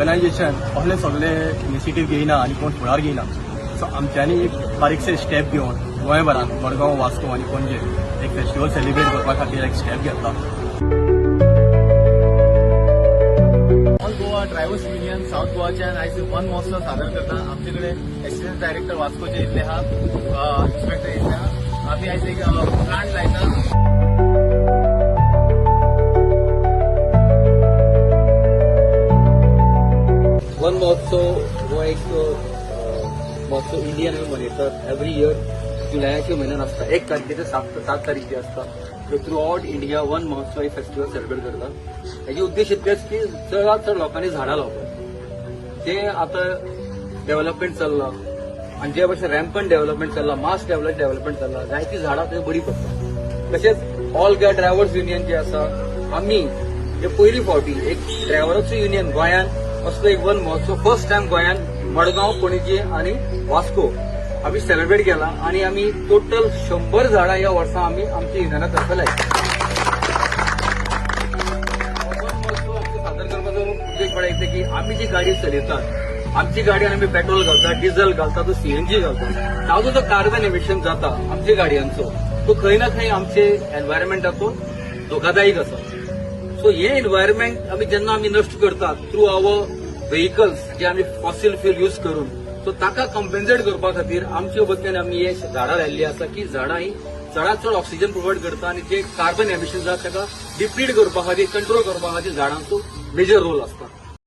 Organisation असले सगळे initiative घेयना आनी कोण फुडार घेयना. सो आमच्यांनी एक बारीकशे स्टेप घेवन गोंयभरान मडगांव, वास्को आनी पणजे एक फेस्टिवल सेलिब्रेट करपा खातीर एक स्टेप घेतला. All Goa drivers union south गोवाच्यान आयज वन महोत्सव सादर करता. आमचे कडेन असिस्टंट डायरेक्टर वास्कोचे इतले आहा, इन्स्पेक्टर इतले आहा. आमी आयज एक प्लांट लायता. वन महोत्सव हो एक महोत्सव इंडियन मनयतात एव्हरी इयर जुलयाच्या म्हयन्यान आसता. 1 तारखे ते 7 तारीख आसता. थ्रू आउट इंडिया वन महोत्सव एक फेस्टिवल सेलिब्रेट करता. हेजे उद्देश इतकेच की चडांत चड लोकांनी झाडां लावपाक. जे आता डेव्हलपमेंट चल्ला आनी जे भाशेन रॅम्पंट डेव्हलपमेंट चल्ला, मास डेव्हलपमेंट चल्ला, जायती झाडां थंय बरी पडटा. तशेंच ऑल गोवा ड्रायव्हर्स युनियन जे आसा, आमी हे पयली फावटी एक ड्रायव्हरांचो युनियन गोंयान असलो एक वन महोत्सव फर्स्ट टाइम गोंयान मडगांव, पणजी आणि वास्को आम्ही सेलिब्रेट केला. आणि आम्ही टोटल 100 झाडां या वर्सा आम्ही आमच्या युनियनातर्फे लायता. वन महोत्सव सादर करपाचो उद्देश म्हळ्यार की आम्ही जी गाडी चलयतात, आमची गाडयेन आम्ही पेट्रोल घालतात, डिझेल घालतात, सीएनजी घालतात, ताजो जो कार्बन एमिशन जाता आमच्या गाडयांचो, तो खंय ना खंय आमचे एनवायरमेंटाचो धोकादायक आसा. सो हे एनवायरमेंट आम्ही जेन्ना आम्ही नष्ट करतात थ्रू आवर व्हेकल्स जे आम्ही फॉसिल फ्यूल यूज करून, सो ताका कॉम्पेन्सेट करपा खातीर आमच्या वतीन आम्ही हे झाडां लायिल्ली आसा की झाडां ही चडांत चड ऑक्सिजन प्रोवायड करता आणि जे कार्बन एमिशन जाता ताका डिप्लीट करपा खातीर, कंट्रोल करपा खातीर झाडांचो मेजर रोल आसता.